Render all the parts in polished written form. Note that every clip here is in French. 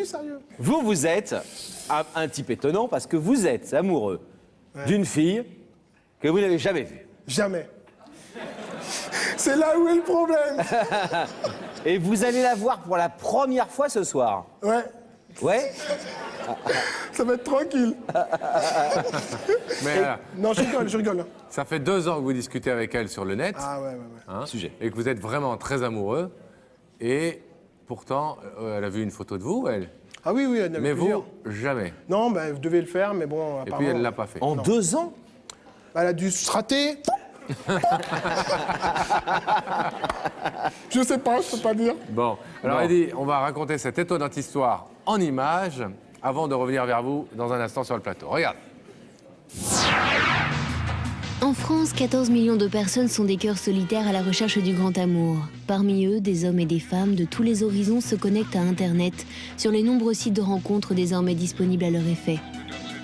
sérieux. Vous êtes un type étonnant parce que vous êtes amoureux d'une fille que vous n'avez jamais vue. Jamais. C'est là où est le problème. Et vous allez la voir pour la première fois ce soir. Ouais, Ouais? ça va être tranquille. Mais Non, je rigole. ça fait 2 ans que vous discutez avec elle sur le net, Ah ouais. hein, Sujet. et que vous êtes vraiment très amoureux. Et pourtant, elle a vu une photo de vous, elle. Ah oui, elle en avait Mais plusieurs. vous, jamais. Non, bah, vous devez le faire, mais bon, Et puis apparemment... elle l'a pas fait. En 2 ans? Elle a dû se rater. Je sais pas, je peux pas dire. Bon, alors Eddy, on va raconter cette étonnante histoire en images avant de revenir vers vous dans un instant sur le plateau. Regarde. En France, 14 millions de personnes sont des cœurs solitaires à la recherche du grand amour. Parmi eux, des hommes et des femmes de tous les horizons se connectent à Internet sur les nombreux sites de rencontres désormais disponibles à leur effet.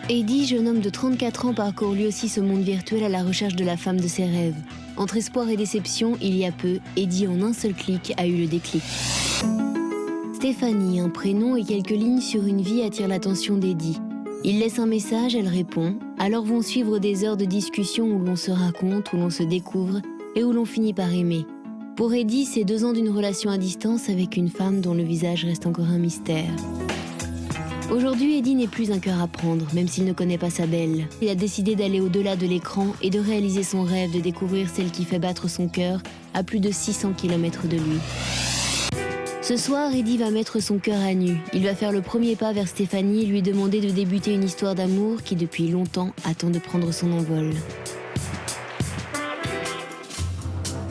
Eddy, jeune homme de 34 ans, parcourt lui aussi ce monde virtuel à la recherche de la femme de ses rêves. Entre espoir et déception, il y a peu, Eddy en un seul clic a eu le déclic. Stéphanie, un prénom et quelques lignes sur une vie attirent l'attention d'Eddy. Il laisse un message, elle répond. Alors vont suivre des heures de discussion où l'on se raconte, où l'on se découvre et où l'on finit par aimer. Pour Eddy, c'est 2 ans d'une relation à distance avec une femme dont le visage reste encore un mystère. Aujourd'hui, Eddy n'est plus un cœur à prendre, même s'il ne connaît pas sa belle. Il a décidé d'aller au-delà de l'écran et de réaliser son rêve de découvrir celle qui fait battre son cœur à plus de 600 km de lui. Ce soir, Eddy va mettre son cœur à nu. Il va faire le premier pas vers Stéphanie et lui demander de débuter une histoire d'amour qui, depuis longtemps, attend de prendre son envol.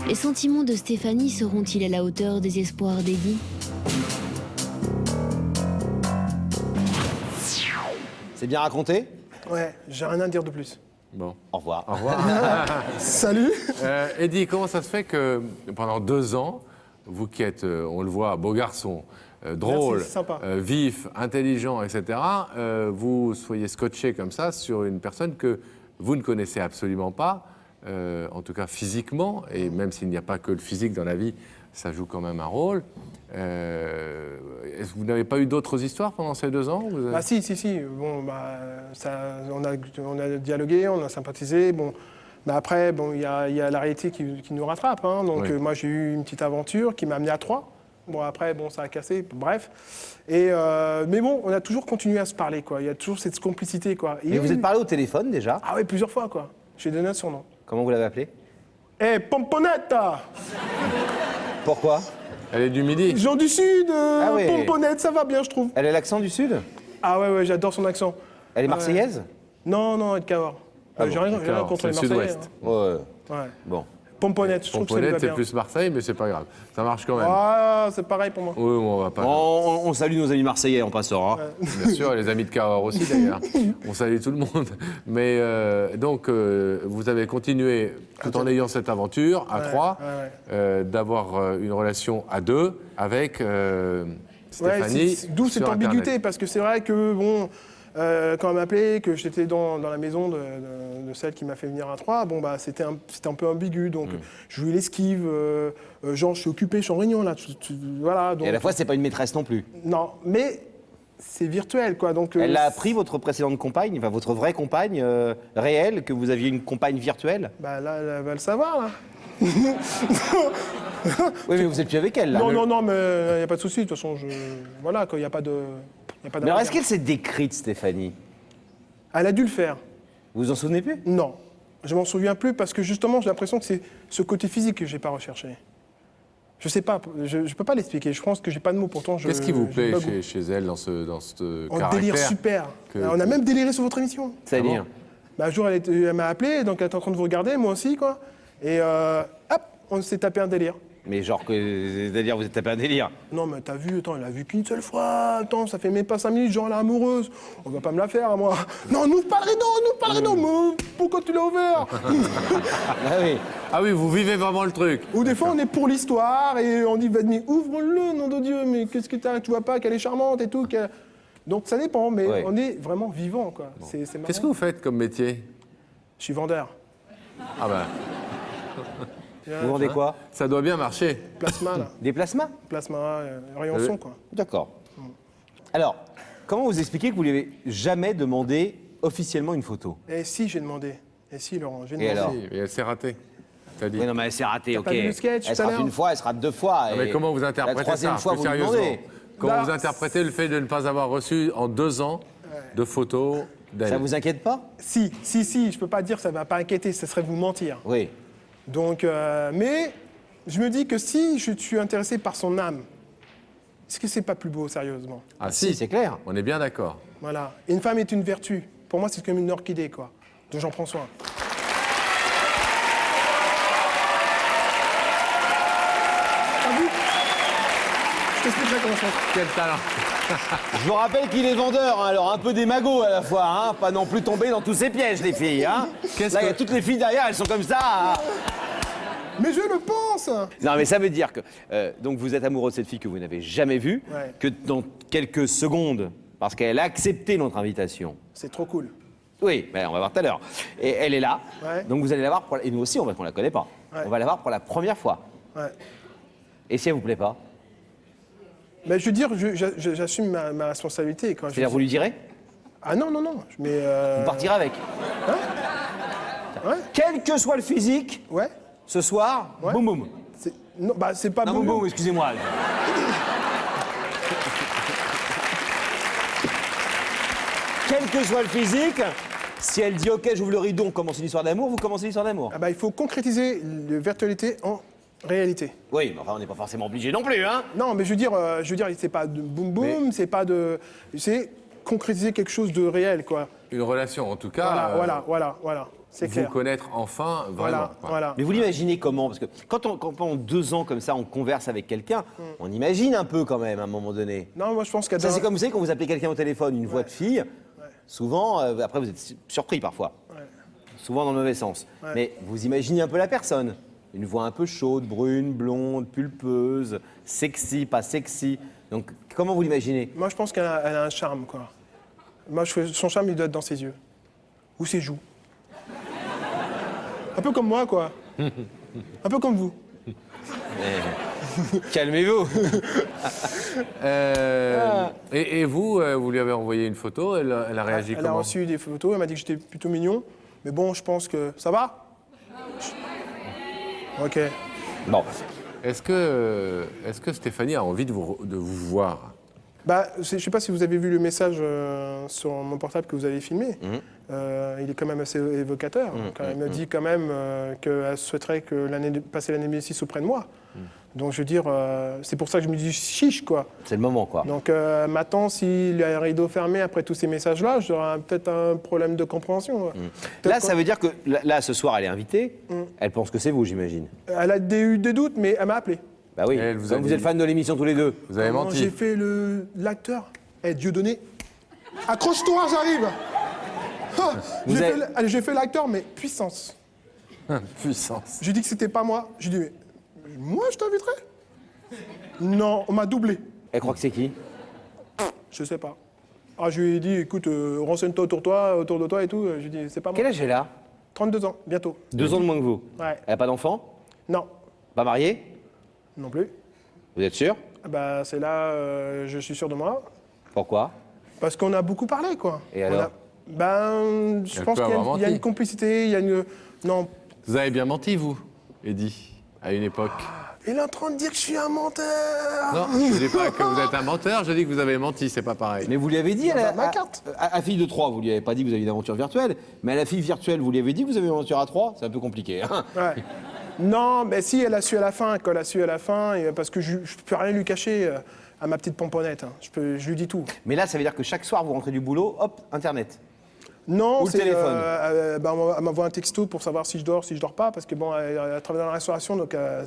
Les sentiments de Stéphanie seront-ils à la hauteur des espoirs d'Eddy ? C'est bien raconté? Ouais, j'ai rien à dire de plus. Bon. Au revoir. Au revoir. Salut. Eddy, comment ça se fait que pendant 2 ans, vous qui êtes, on le voit, beau garçon, drôle, Merci, c'est sympa. vif, intelligent, etc., vous soyez scotché comme ça sur une personne que vous ne connaissez absolument pas, en tout cas physiquement, et même s'il n'y a pas que le physique dans la vie, ça joue quand même un rôle. Est-ce que vous n'avez pas eu d'autres histoires pendant ces 2 ans? Bah si. Bon, bah, on a dialogué, on a sympathisé. Bon, bah après, bon, il y a la réalité qui nous rattrape. Hein. Donc Oui. moi, j'ai eu une petite aventure qui m'a amené à 3. Bon, après, bon, ça a cassé. Bref. Et mais bon, on a toujours continué à se parler, quoi. Il y a toujours cette complicité, quoi. Et vous êtes parlé au téléphone déjà? Ah ouais, plusieurs fois, quoi. J'ai donné son nom. Comment vous l'avez appelé? Eh, Pomponetta! Pourquoi? Elle est du Midi. Gens du Sud, ouais. Pomponette, ça va bien, je trouve. Elle a l'accent du Sud? Ah ouais, j'adore son accent. Elle est marseillaise? Non, elle est de Cahors. J'ai rien contre les c'est le Marseillais. sud-ouest. Ouais. Hein. Ouais. Bon. Pomponette, je trouve que ça lui va Pomponette, c'est bien. plus Marseille, mais c'est pas grave. Ça marche quand même. Ah, c'est pareil pour moi. Oui, on va pas. On salue nos amis marseillais en passant. Hein. Bien sûr, et les amis de Cahors aussi d'ailleurs. On salue tout le monde. Mais donc, vous avez continué, tout en ayant cette aventure, à 3, d'avoir une relation à 2 avec Stéphanie. D'où cette sur ambiguïté, Internet. parce que c'est vrai que, bon, quand elle m'appelait, que j'étais dans la maison de celle qui m'a fait venir à 3, bon, bah, c'était un peu ambigu. Donc, je lui l'esquive, genre, je suis occupé, je suis en réunion, là. Voilà, donc, Et à la fois, c'est pas une maîtresse non plus. non, mais c'est virtuel, quoi. Donc, Elle a appris, votre précédente compagne, enfin votre vraie compagne réelle, que vous aviez une compagne virtuelle? Bah, là, elle va le savoir, là. Oui, mais vous êtes plus avec elle, là. Non, mais il n'y a pas de souci. De toute façon, voilà, il n'y a pas de... Mais alors, est-ce qu'elle s'est décrite, Stéphanie? Elle a dû le faire. Vous vous en souvenez plus? Non. Je m'en souviens plus parce que justement, j'ai l'impression que c'est ce côté physique que j'ai pas recherché. Je sais pas, je peux pas l'expliquer. Je pense que j'ai pas de mots. Pourtant, Qu'est-ce qui vous je plaît bagoue. chez elle dans ce On caractère délire super. On a même déliré sur votre émission. C'est-à-dire? Bah, un jour, elle m'a appelé, donc elle était en train de vous regarder, moi aussi, quoi. Et hop, on s'est tapé un délire. Mais genre, c'est-à-dire, vous êtes tapé un délire? Non, mais t'as vu, attends, elle a vu qu'une seule fois. Attends, ça fait même pas 5 minutes, genre, elle est amoureuse. On va pas me la faire, à moi. Non, nous parlerai non, mais pourquoi tu l'as ouvert? Ah oui. Ah oui, vous vivez vraiment le truc. Ou des fois, on est pour l'histoire et on dit, mais ouvre-le, nom de Dieu, mais qu'est-ce que t'as? Tu vois pas qu'elle est charmante et tout. Donc, ça dépend, mais Ouais. on est vraiment vivant, quoi. C'est marrant. Qu'est-ce que vous faites comme métier? Je suis vendeur. Ah ben, Vous vendez quoi? ça doit bien marcher. Plasma, là. Des plasmas? Plasma, rayon son, quoi. D'accord. Alors, comment vous expliquez que vous lui avez jamais demandé officiellement une photo? Et si, j'ai demandé. Et si, Laurent, j'ai Et demandé. alors Si, mais c'est raté. T'as dit. Oui, non, mais elle s'est ratée, T'as ok. pas vu le sketch Elle tout se à rate l'heure une fois, elle se rate 2 fois. Non, mais et comment vous interprétez la troisième ça, fois, plus vous lui sérieusement demandez. Comment Bah, vous interprétez le fait de ne pas avoir reçu en 2 ans de photos d'elle? Ça vous inquiète pas? Si, je peux pas dire que ça va pas inquiéter, ça serait vous mentir. Oui. Donc, mais je me dis que si je suis intéressé par son âme, est-ce que c'est pas plus beau, sérieusement? Ah Si, c'est clair. On est bien d'accord. Voilà. Et une femme est une vertu. Pour moi, c'est comme une orchidée, quoi. Donc j'en prends soin. T'as vu? Je t'expliquerai comment ça. Quel talent! Je vous rappelle qu'il est vendeur, hein, alors un peu des magots à la fois, hein, pas non plus tomber dans tous ces pièges, les filles. Hein. Là, il y a toutes les filles derrière, elles sont comme ça. Hein. Mais je le pense. Non, mais ça veut dire que donc vous êtes amoureux de cette fille que vous n'avez jamais vue, Ouais. que dans quelques secondes, parce qu'elle a accepté notre invitation. C'est trop cool. Oui, ben, on va voir tout à l'heure. Et elle est là, Ouais. donc vous allez la voir, et nous aussi, on ne la connaît pas. Ouais. On va la voir pour la première fois. Ouais. Et si elle vous plaît pas, Mais je veux dire, j'assume ma responsabilité. Quand je c'est-à-dire vous lui direz, Ah non. Mais vous partirez avec. Ouais. Quel que soit le physique, Ouais. ce soir, Ouais. boum boum. Non, bah c'est pas Non, boum, boum boum. boum, excusez-moi. Quel que soit le physique, si elle dit OK, j'ouvre le rideau, on commence une histoire d'amour, vous commencez l'histoire d'amour. Ah bah, il faut concrétiser la virtualité en réalité. Oui, mais enfin, on n'est pas forcément obligé non plus, hein. Non, mais je veux dire, c'est pas de boum boum, c'est pas de, c'est concrétiser quelque chose de réel, quoi. Une relation, en tout cas. Voilà, c'est Vous clair. connaître enfin, vraiment. Voilà, quoi. voilà. Mais vous l'imaginez comment? Parce que quand pendant 2 ans comme ça, on converse avec quelqu'un, on imagine un peu quand même à un moment donné. Non, moi je pense qu'à Ça, c'est comme vous savez, quand vous appelez quelqu'un au téléphone, une voix de fille, souvent, après vous êtes surpris parfois. Souvent dans le mauvais sens. Ouais. Mais vous imaginez un peu la personne. Une voix un peu chaude, brune, blonde, pulpeuse, sexy, pas sexy. Donc comment vous l'imaginez? Moi je pense qu'elle a un charme, quoi. Moi, son charme, il doit être dans ses yeux. Ou ses joues. Un peu comme moi, quoi. Un peu comme vous. Calmez-vous. Et vous, vous lui avez envoyé une photo, elle a réagi Elle a comment? reçu des photos, elle m'a dit que j'étais plutôt mignon. Mais bon, je pense que... Ça va? Ok. Bon. Est-ce que Stéphanie a envie de vous voir? Bah, je sais pas si vous avez vu le message sur mon portable que vous avez filmé. Il est quand même assez évocateur. Quand elle me dit quand même qu'elle souhaiterait passer l'année 2006 auprès de moi. Donc je veux dire, c'est pour ça que je me dis chiche, quoi. C'est le moment, quoi. Donc maintenant, s'il y a un rideau fermé après tous ces messages-là, j'aurai peut-être un problème de compréhension. Là, ça veut dire que là, ce soir, elle est invitée. Elle pense que c'est vous, j'imagine. Elle a eu des doutes, mais elle m'a appelé. Bah oui. Elle vous a Comme vous dit- êtes fan de l'émission tous les deux. Vous avez Comment menti. j'ai fait l'acteur. Dieudonné. Accroche-toi, j'arrive. Ah, Vous avez- j'ai fait l'acteur, mais puissance. Puissance. J'ai dit que c'était pas moi. J'ai dit, mais moi, je t'inviterais? Non, on m'a doublé. Elle croit que c'est qui? Je sais pas. Ah, je lui ai dit, écoute, renseigne-toi autour de toi et tout. J'ai dit, c'est pas moi. Quel âge elle a? 32 ans, bientôt. 2 ans de moins que vous. Ouais. Elle a pas d'enfant? Non, Pas mariée? non plus. Vous êtes sûr? Ah bah, c'est là, je suis sûr de moi. Pourquoi? Parce qu'on a beaucoup parlé, quoi. Et On alors a- Ben, je Elle pense peut qu'il y a avoir il y a menti. une complicité, il y a une... Non. Vous avez bien menti, vous, Eddy, à une époque. Il est en train de dire que je suis un menteur. Non, je ne dis pas que vous êtes un menteur, je dis que vous avez menti, c'est pas pareil. Mais vous lui avez dit à ma carte. à fille de 3, vous lui avez pas dit que vous aviez une aventure virtuelle, mais à la fille virtuelle, vous lui avez dit que vous avez une aventure à 3? C'est un peu compliqué. Hein. Ouais. Non, mais si, elle a su à la fin, quand elle a su à la fin, parce que je peux rien lui cacher à ma petite pomponnette. Hein. Je lui dis tout. Mais là, ça veut dire que chaque soir, vous rentrez du boulot, hop, Internet. Non, Ou le c'est téléphone. elle m'envoie un texto pour savoir si je dors pas, parce que bon, elle travaille dans la restauration, donc elle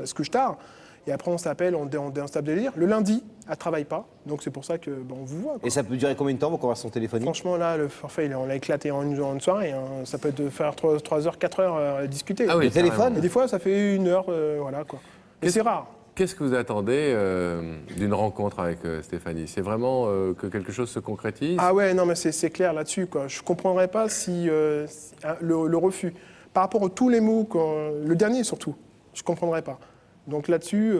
se couche tard. Et après, on s'appelle, on se tape des délires. Le lundi, elle travaille pas, donc c'est pour ça que bon, on vous voit. Quoi. Et ça peut durer combien de temps, vos conversations téléphoniques? Franchement, là, le forfait, on l'a éclaté en une soirée. Hein. Ça peut te faire 3 heures, 4 heures à discuter. Ah oui, Le téléphone? carrément. Et des fois, ça fait 1 heure, voilà quoi. Mais c'est rare. Qu'est-ce que vous attendez d'une rencontre avec Stéphanie? C'est vraiment que quelque chose se concrétise? Ah ouais, non, mais c'est clair là-dessus, quoi. Je comprendrais pas si le refus, par rapport à tous les mots, le dernier surtout, je comprendrais pas. Donc là-dessus,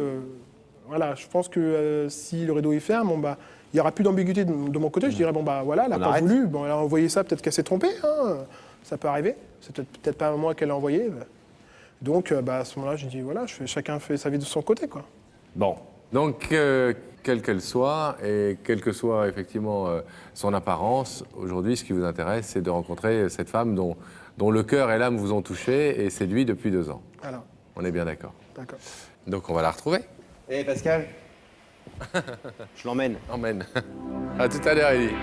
voilà, je pense que si le rideau est ferme, bon, bah, il n'y aura plus d'ambiguïté de mon côté. Je dirais, bon, bah voilà, elle n'a On pas arrête. voulu. Bon, elle a envoyé ça, peut-être qu'elle s'est trompée. Hein. Ça peut arriver. C'est peut-être pas moi qu'elle a envoyé. Donc, à ce moment-là, je dis, voilà, chacun fait sa vie de son côté, quoi. Bon. Donc, quelle qu'elle soit, et quelle que soit effectivement son apparence, aujourd'hui, ce qui vous intéresse, c'est de rencontrer cette femme dont le cœur et l'âme vous ont touché et séduit depuis 2 ans. Voilà. On est bien d'accord. D'accord. Donc, on va la retrouver. Eh Pascal, je l'emmène. Emmène. À tout à l'heure, Ellie.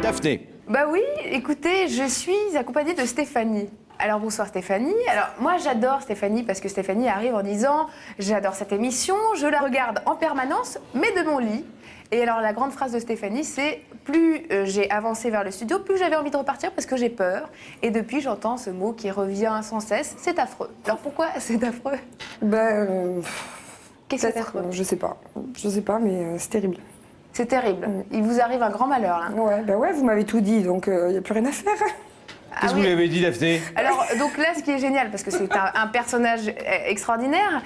Daphné. Bah oui, écoutez, je suis accompagnée de Stéphanie. Alors bonsoir Stéphanie. Alors moi j'adore Stéphanie parce que Stéphanie arrive en disant « J'adore cette émission, je la regarde en permanence, mais de mon lit ». Et alors la grande phrase de Stéphanie c'est « Plus j'ai avancé vers le studio, plus j'avais envie de repartir parce que j'ai peur ». Et depuis j'entends ce mot qui revient sans cesse, c'est affreux. Alors pourquoi c'est affreux? Qu'est-ce que c'est affreux? Je sais pas, mais c'est terrible. C'est terrible. Il vous arrive un grand malheur là. Ouais, vous m'avez tout dit, donc il n'y a plus rien à faire. Qu'est-ce que vous lui avez dit, Daphné? Alors, donc là, ce qui est génial, parce que c'est un personnage extraordinaire,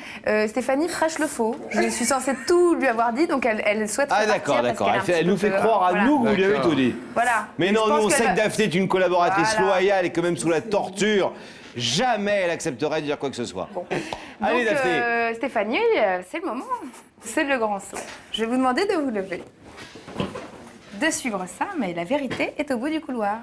Stéphanie prêche le faux. Je suis censée tout lui avoir dit, donc elle souhaite Ah repartir d'accord, parce d'accord. qu'elle a un Elle petit nous peu fait peur. croire à Voilà. nous que vous lui avez D'accord. tout dit. Voilà. Mais Et non, je nous pense on sait qu'elle que va- Daphné est une collaboratrice Voilà. loyale et que même sous la torture, jamais elle accepterait de dire quoi que ce soit. Allez Donc, Daphné. Stéphanie, c'est le moment. C'est le grand saut. Je vais vous demander de vous lever. De suivre ça, mais la vérité est au bout du couloir.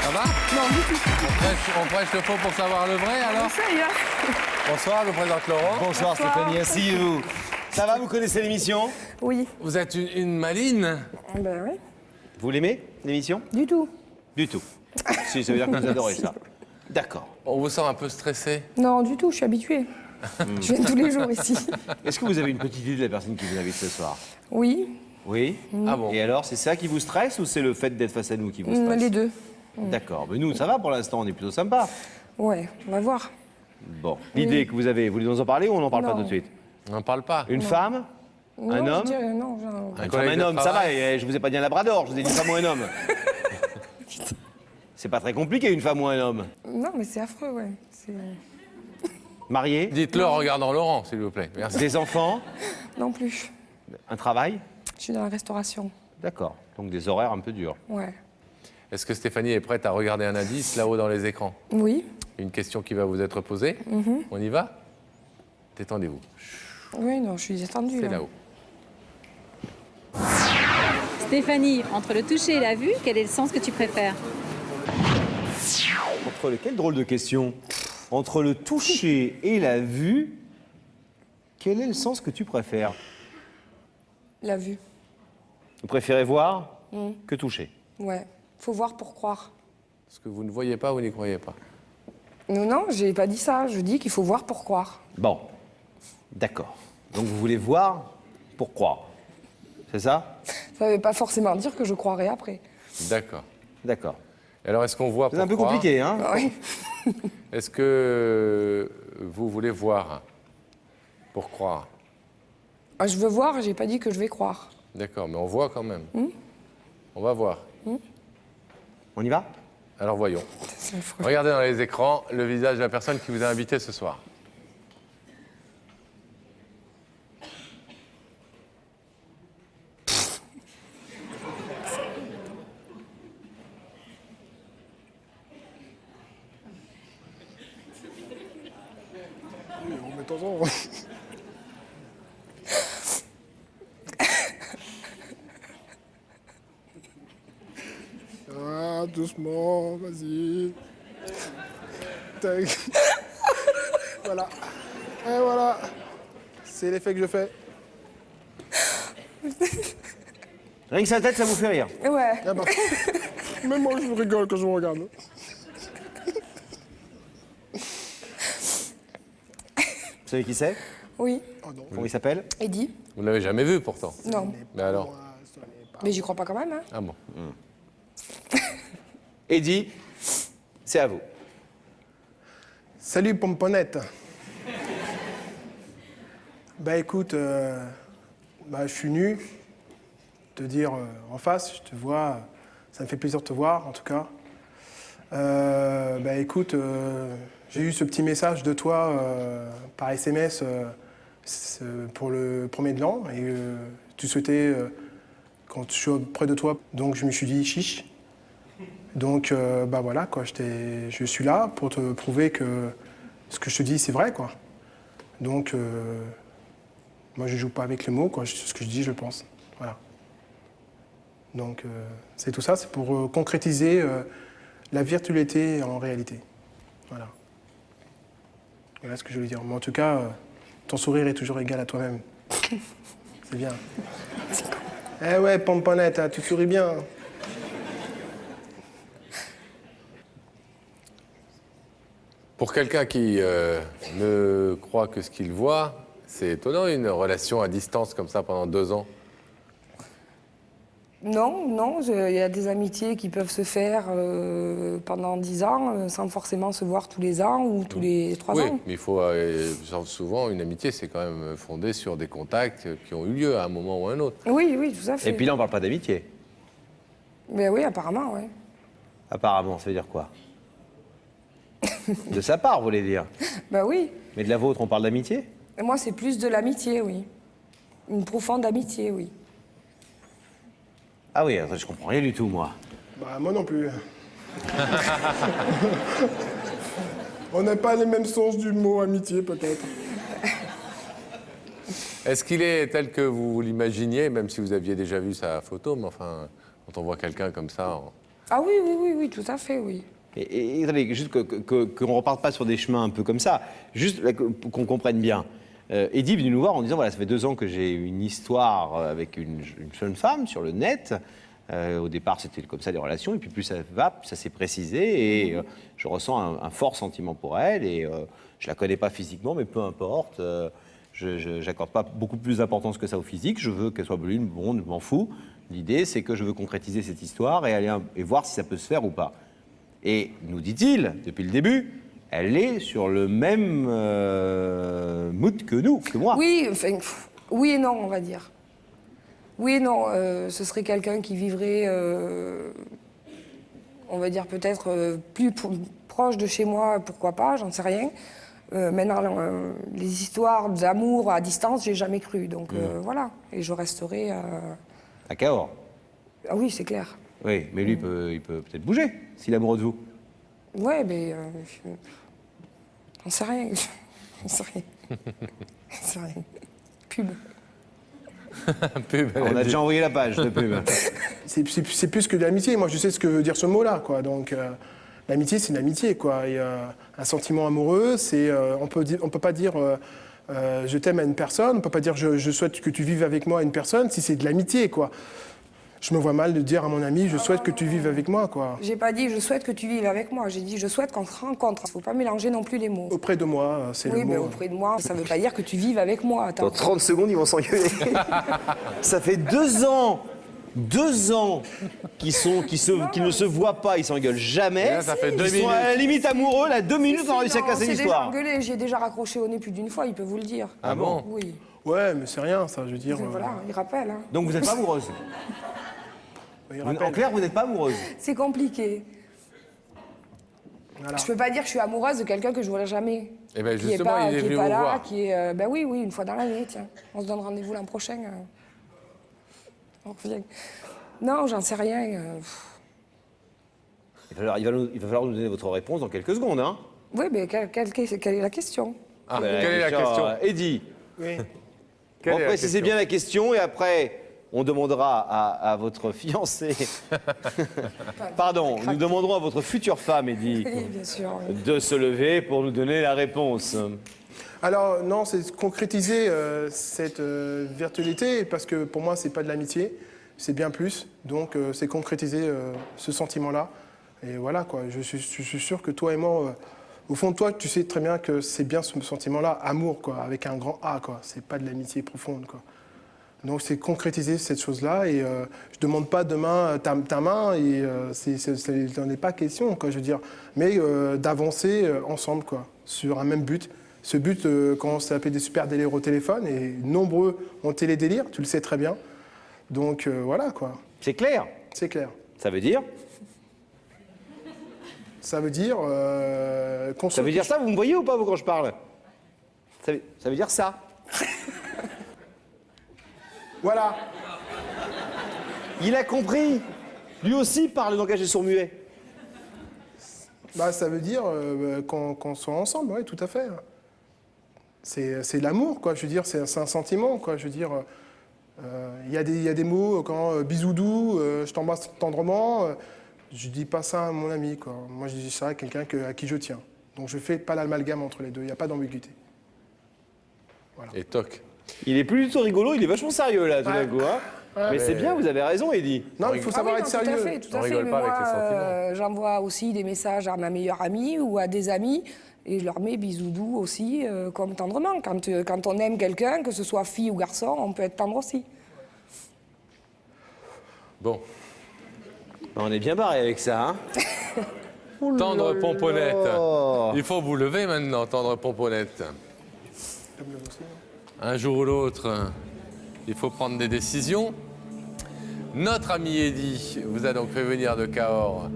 Ça va? Non, du tout. On prêche le faux pour savoir le vrai, alors? Ça y est. Bonsoir, je vous présente Laurent. Bonsoir Stéphanie, asseyez-vous. Ça va, vous connaissez l'émission? Oui. Vous êtes une maline. Ben oui. Vous l'aimez, l'émission? Du tout. Du tout. Si, ça veut dire que vous adorez ça. D'accord. On vous sent un peu stressé. Non, du tout, je suis habituée. Je viens tous les jours ici. Est-ce que vous avez une petite idée de la personne qui vous invite ce soir? Oui, Oui. Ah bon? Et alors, c'est ça qui vous stresse ou c'est le fait d'être face à nous qui vous stresse? les deux. D'accord. Mais nous, ça va pour l'instant, on est plutôt sympa. Ouais, on va voir. Bon. L'idée que vous avez, vous voulez nous en parler ou on n'en parle pas Non. tout de suite? On n'en parle pas. Une femme? Non, Un je homme? dirais non, Une collègue femme, de un homme, ça va, travail. et je vous ai pas dit un labrador, je vous ai dit une femme ou un homme. C'est pas très compliqué, une femme ou un homme. non, mais c'est affreux, ouais. Marié? Dites-le en regardant Laurent, s'il vous plaît. Merci. Des enfants? Non plus. Un travail? Je suis dans la restauration. D'accord. Donc des horaires un peu durs. Ouais. Est-ce que Stéphanie est prête à regarder un indice là-haut dans les écrans? Oui. Une question qui va vous être posée. On y va? Détendez-vous. Oui, non, je suis détendue. C'est là. là-haut. Stéphanie, entre le toucher et la vue, quel est le sens que tu préfères? Entre le... Quelle drôle de question. Entre le toucher et la vue, quel est le sens que tu préfères? La vue. Vous préférez voir que toucher? Ouais. Faut voir pour croire. Ce que vous ne voyez pas, vous n'y croyez pas. Non, non, j'ai pas dit ça. Je dis qu'il faut voir pour croire. Bon. D'accord. Donc vous voulez voir pour croire. C'est ça? Ça veut pas forcément dire que je croirai après. D'accord. D'accord. Et alors, est-ce qu'on voit C'est pour un peu croire? compliqué, hein? Oui. Est-ce que vous voulez voir pour croire? Ah, je veux voir, j'ai pas dit que je vais croire. D'accord, mais on voit quand même. On va voir. On y va? Alors voyons. C'est affreux. Regardez dans les écrans le visage de la personne qui vous a invité ce soir. Remettons-en. Ah, doucement, vas-y. Tac. Voilà. Et voilà. C'est l'effet que je fais. Rien que sa tête, ça vous fait rire. Ouais. Ah bah. Même moi, je rigole quand je vous regarde. Vous savez qui c'est? Oui. Oh non. Comment il s'appelle? Eddie? Vous ne l'avez jamais vu pourtant. Non. Mais alors? Mais j'y crois pas quand même, hein. Ah bon. Eddie, c'est à vous. Salut Pomponnette. Bah écoute, je suis venu te dire en face, je te vois, ça me fait plaisir de te voir en tout cas. Écoute, j'ai eu ce petit message de toi par SMS pour le premier de l'an et tu souhaitais quand je suis auprès de toi, donc je me suis dit chiche. Donc voilà quoi, je suis là pour te prouver que ce que je te dis c'est vrai quoi. Donc moi je joue pas avec les mots quoi, ce que je dis je le pense. Voilà. Donc c'est tout ça, c'est pour concrétiser la virtualité en réalité. Voilà. Voilà ce que je voulais dire. Mais en tout cas, ton sourire est toujours égal à toi-même. C'est bien. Eh ouais, Pomponnette, tu souris bien. Pour quelqu'un qui ne croit que ce qu'il voit, c'est étonnant, une relation à distance comme ça pendant 2 ans. Non, il y a des amitiés qui peuvent se faire pendant 10 ans sans forcément se voir tous les ans ou tous les 3 Oui, ans. mais il faut souvent, une amitié, c'est quand même fondé sur des contacts qui ont eu lieu à un moment ou à un autre. Oui, tout à fait. Et puis là, on parle pas d'amitié. Mais oui, apparemment, oui. Apparemment, ça veut dire quoi? De sa part, vous voulez dire? Oui. Mais de la vôtre, on parle d'amitié? Et moi, c'est plus de l'amitié, oui. Une profonde amitié, oui. Ah oui, attends, je comprends rien du tout, moi. Moi non plus. On n'a pas les mêmes sens du mot amitié, peut-être. Est-ce qu'il est tel que vous l'imaginiez, même si vous aviez déjà vu sa photo, mais enfin, quand on voit quelqu'un comme ça... Ah oui, tout à fait, oui. Et attendez, juste qu'on ne reparte pas sur des chemins un peu comme ça, juste qu'on comprenne bien. Eddie est venu nous voir en disant, voilà, ça fait 2 ans que j'ai une histoire avec une jeune femme sur le net. Au départ, c'était comme ça des relations, et puis plus ça va, plus ça s'est précisé, et je ressens un fort sentiment pour elle, et je la connais pas physiquement, mais peu importe. Je n'accorde pas beaucoup plus d'importance que ça au physique. Je veux qu'elle soit brune, blonde, je m'en fous. L'idée, c'est que je veux concrétiser cette histoire et aller et voir si ça peut se faire ou pas. Et nous dit-il, depuis le début, elle est sur le même mood que moi. Oui, enfin, oui et non, on va dire. Oui et non, ce serait quelqu'un qui vivrait, on va dire peut-être plus proche de chez moi, pourquoi pas, j'en sais rien. Maintenant, les histoires d'amour à distance, j'ai jamais cru, donc voilà. Et je resterai... À Cahors. Ah oui, c'est clair. Oui, mais lui, il peut peut-être bouger, s'il est amoureux de vous. Ouais, mais... j'en sais rien. J'en sais rien. J'en sais rien. Pub. Pub, On a déjà envoyé la page de pub. C'est plus que de l'amitié. Moi, je sais ce que veut dire ce mot-là, quoi. Donc, l'amitié, c'est l'amitié, quoi. Et, un sentiment amoureux, c'est... on peut pas dire je t'aime à une personne, on peut pas dire je souhaite que tu vives avec moi à une personne si c'est de l'amitié, quoi. Je me vois mal de dire à mon ami je souhaite que tu vives avec moi, quoi. J'ai pas dit je souhaite que tu vives avec moi, j'ai dit je souhaite qu'on se rencontre. Il faut pas mélanger non plus les mots. Auprès de moi, c'est le Oui, mais mot. auprès de moi, ça veut pas dire que tu vives avec moi. Attends. Dans 30 secondes, ils vont s'engueuler. Ça fait 2 ans 2 ans qui ne se voient pas, ils s'engueulent jamais. Et là, ça fait 2 Ils sont minutes. à la limite amoureux, là, 2 minutes, on a réussi à casser l'histoire. J'ai déjà raccroché au nez plus d'une fois, il peut vous le dire. Ah bon? Oui. Ouais, mais c'est rien, ça, je veux dire. Voilà, il rappelle. Hein. Donc vous n'êtes pas amoureuse? Il En rappelle. clair, vous n'êtes pas amoureuse? C'est compliqué. Voilà. Je peux pas dire que je suis amoureuse de quelqu'un que je verrai jamais. Eh ben, Qui est justement, pas, il est qui venu est pas vous là, voir. qui est. Ben oui, une fois dans l'année, tiens. On se donne rendez-vous l'an prochain. On revient. Non, j'en sais rien. Il va falloir nous donner votre réponse dans quelques secondes, hein? Oui, mais quelle est la question? Ah, quelle est la question? Eddie, Oui. Quelle est la précisez question bien la question et après, on demandera à votre fiancée... Pardon, nous demanderons à votre future femme, Eddie, Oui, bien sûr. Oui. de se lever pour nous donner la réponse. Alors, non, c'est concrétiser cette virtualité, parce que pour moi, c'est pas de l'amitié, c'est bien plus. Donc, c'est concrétiser ce sentiment-là. Et voilà, quoi. Je suis sûr que toi et moi, au fond de toi, tu sais très bien que c'est bien ce sentiment-là, amour, quoi, avec un grand A, quoi. C'est pas de l'amitié profonde, quoi. Donc c'est concrétiser cette chose-là et je demande pas demain ta main et n'en est pas question, quoi, je veux dire, mais d'avancer ensemble, quoi, sur un même but. Ce but, quand on s'est appelé des super délires au téléphone, et nombreux ont été les délires, tu le sais très bien. Donc voilà, quoi. C'est clair. C'est clair. Ça veut dire Ça veut dire qu'on Ça veut dire ça, vous me voyez ou pas, vous, quand je parle ça veut dire ça. Voilà. Il a compris. Lui aussi parle langage des sourds-muets. Bah, ça veut dire qu'on soit ensemble, oui, tout à fait. C'est de l'amour, quoi. Je veux dire, c'est un sentiment, quoi. Je veux dire, il y a des mots quand bisous doux, je t'embrasse tendrement. Je dis pas ça à mon ami, quoi. Moi, je dis ça à quelqu'un à qui je tiens. Donc, je fais pas l'amalgame entre les deux. Il n'y a pas d'ambiguïté. Voilà. Et toc. Il est plus du tout rigolo, il est vachement sérieux là, tout d'un coup. Hein. Mais c'est bien, vous avez raison, Eddy. Non, il faut savoir être sérieux. Tout à On fait. rigole Mais pas avec moi, les sentiments. j'envoie aussi des messages à ma meilleure amie ou à des amis et je leur mets bisous doux aussi, comme tendrement. Quand on aime quelqu'un, que ce soit fille ou garçon, on peut être tendre aussi. Bon. On est bien barré avec ça, hein. Tendre pomponnette. Il faut vous lever maintenant, tendre pomponnette. Un jour ou l'autre, il faut prendre des décisions. Notre ami Eddy vous a donc fait venir de Cahors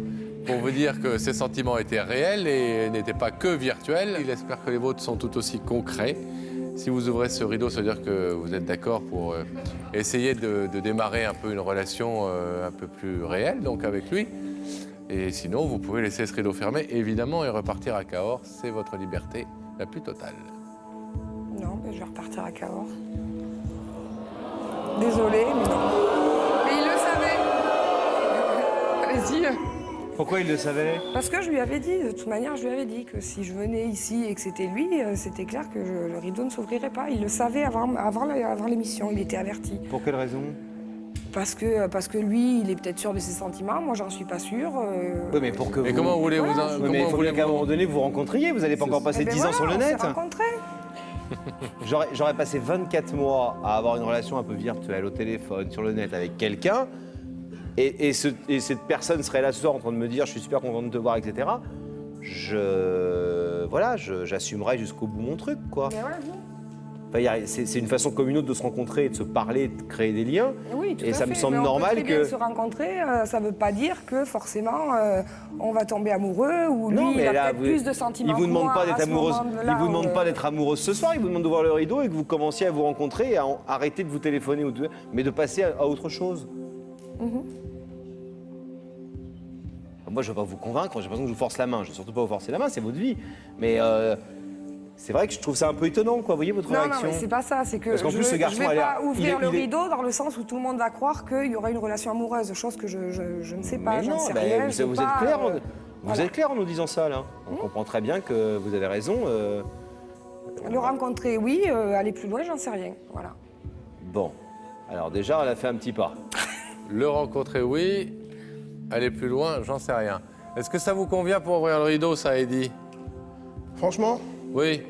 pour vous dire que ses sentiments étaient réels et n'étaient pas que virtuels. Il espère que les vôtres sont tout aussi concrets. Si vous ouvrez ce rideau, ça veut dire que vous êtes d'accord pour essayer de démarrer un peu une relation un peu plus réelle, donc avec lui. Et sinon, vous pouvez laisser ce rideau fermé, évidemment, et repartir à Cahors. C'est votre liberté la plus totale. Non, mais je vais repartir à Cahors. Désolée, mais non. Mais il le savait. Allez-y. Pourquoi il le savait? Parce que je lui avais dit, de toute manière, je lui avais dit que si je venais ici et que c'était lui, c'était clair que le rideau ne s'ouvrirait pas. Il le savait avant l'émission, il était averti. Pour quelle raison? Parce que lui, il est peut-être sûr de ses sentiments, moi j'en suis pas sûre. Oui, mais pour que Mais vous... comment voulez-vous... Voilà, Oui, mais il faut bien qu'à un moment donné, vous vous rencontriez. Vous n'allez pas encore passer 10 ans sur le net. On s'est rencontrés. J'aurais passé 24 mois à avoir une relation un peu virtuelle au téléphone, sur le net, avec quelqu'un, et cette personne serait là ce soir en train de me dire « je suis super content de te voir », etc. J'assumerais jusqu'au bout mon truc, quoi. Mais voilà, Enfin, c'est une façon comme une autre de se rencontrer, et de se parler, de créer des liens. oui, tout et à ça fait. me semble Mais normal on peut très bien que... se rencontrer, ça veut pas dire que forcément on va tomber amoureux ou lui Non, mais il a là, peut-être plus de sentiments. il vous que demande moi pas à d'être ce amoureuse. moment-là, Il vous demande pas d'être amoureuse ce soir. Il vous demande d'ouvrir le rideau et que vous commenciez à vous rencontrer et à arrêter de vous téléphoner mais de passer à autre chose. Moi, je ne veux pas vous convaincre. J'ai l'impression que je vous force la main. Je ne veux surtout pas vous forcer la main. C'est votre vie. Mais c'est vrai que je trouve ça un peu étonnant, quoi. Vous voyez votre réaction? Non, mais c'est pas ça. C'est que Parce qu'en plus, ce garçon je vais a l'air- pas ouvrir il est- rideau dans le sens où tout le monde va croire qu'il y aura une relation amoureuse, chose que je ne sais pas. Mais J'en non, sais ben, rien. vous je veux êtes pas, clair. Vous voilà. êtes clair en nous disant ça, là. On comprend très bien que vous avez raison. Le rencontrer, oui. Aller plus loin, j'en sais rien. Voilà. Bon. Alors déjà, elle a fait un petit pas. Le rencontrer, oui. Aller plus loin, j'en sais rien. Est-ce que ça vous convient pour ouvrir le rideau, ça, Eddy? Franchement, Oui.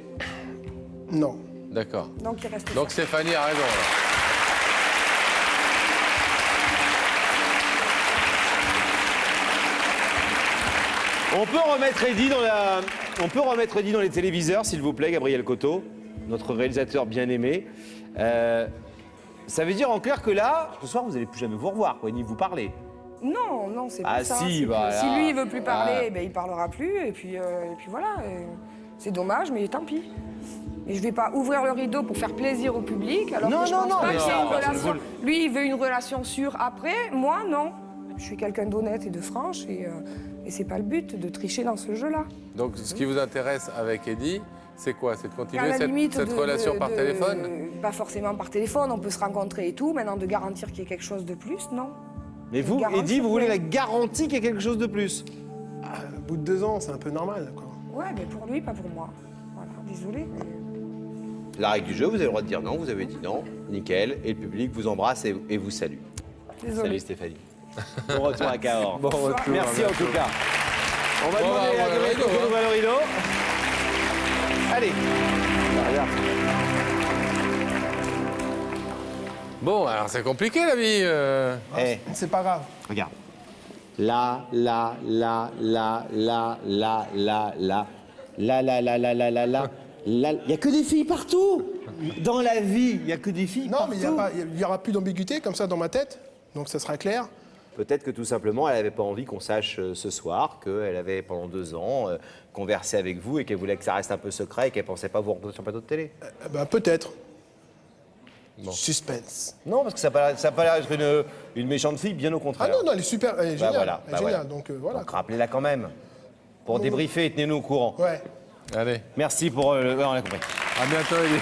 non. D'accord. Donc il reste. Donc Stéphanie a raison. alors. On peut remettre Eddy dans les téléviseurs, s'il vous plaît, Gabriel Coteau, notre réalisateur bien aimé. Ça veut dire en clair que là, ce soir, vous n'allez plus jamais vous revoir, quoi, ni vous parler. Non, c'est pas Ah ça. si, C'est que voilà. si lui il veut plus parler, Ah. eh ben, il parlera plus et puis voilà. Et c'est dommage, mais tant pis. Et je vais pas ouvrir le rideau pour faire plaisir au public. Alors Non, que je non, pense non, pas mais que c'est non, une parce que relation. vous- Lui, il veut une relation sûre après. Moi, non. Je suis quelqu'un d'honnête et de franche et c'est pas le but de tricher dans ce jeu-là. Donc ce qui vous intéresse avec Eddy, c'est quoi? C'est de À continuer la cette limite relation par téléphone? Pas forcément par téléphone, on peut se rencontrer et tout. Maintenant, de garantir qu'il y ait quelque chose de plus, non. Mais vous, Garantie, Eddy, vous voulez ouais. la garantie qu'il y a quelque chose de plus? Au bout de 2 ans, c'est un peu normal, quoi. Ouais, mais pour lui, pas pour moi. Voilà, désolé. La règle du jeu, vous avez le droit de dire non, vous avez dit non, nickel, et le public vous embrasse et vous salue. Désolé. Salut Stéphanie. Bon retour à Cahors. Bon retour, Merci en tout cas. On va Bon, demander bah, à Gabriel rideau, Coteau hein. d'ouvrir le rideau. Allez. Regarde. Bon, alors c'est compliqué la vie. Eh, C'est pas grave. regarde. Là, là, là, là, là, là, là, là, là, là, là, là, là, là, là. Il n'y a que des filles partout. Dans la vie, il n'y a que des filles Non, partout. mais il n'y aura plus d'ambiguïté comme ça dans ma tête. Donc ça sera clair. Peut-être que tout simplement, elle n'avait pas envie qu'on sache ce soir qu'elle avait pendant 2 ans conversé avec vous et qu'elle voulait que ça reste un peu secret et qu'elle ne pensait pas vous rencontrer sur le plateau de télé. Ben, peut-être. Suspense. Non, parce que ça n'a pas l'air d'être une méchante fille, bien au Ah contraire. non, non, elle est super, elle est géniale. voilà, Elle est géniale. voilà. Donc voilà. Donc rappelez-la quand même. Pour débriefer et tenez-nous au courant. Ouais. Allez, Merci pour on a compris. à bientôt, Eddie.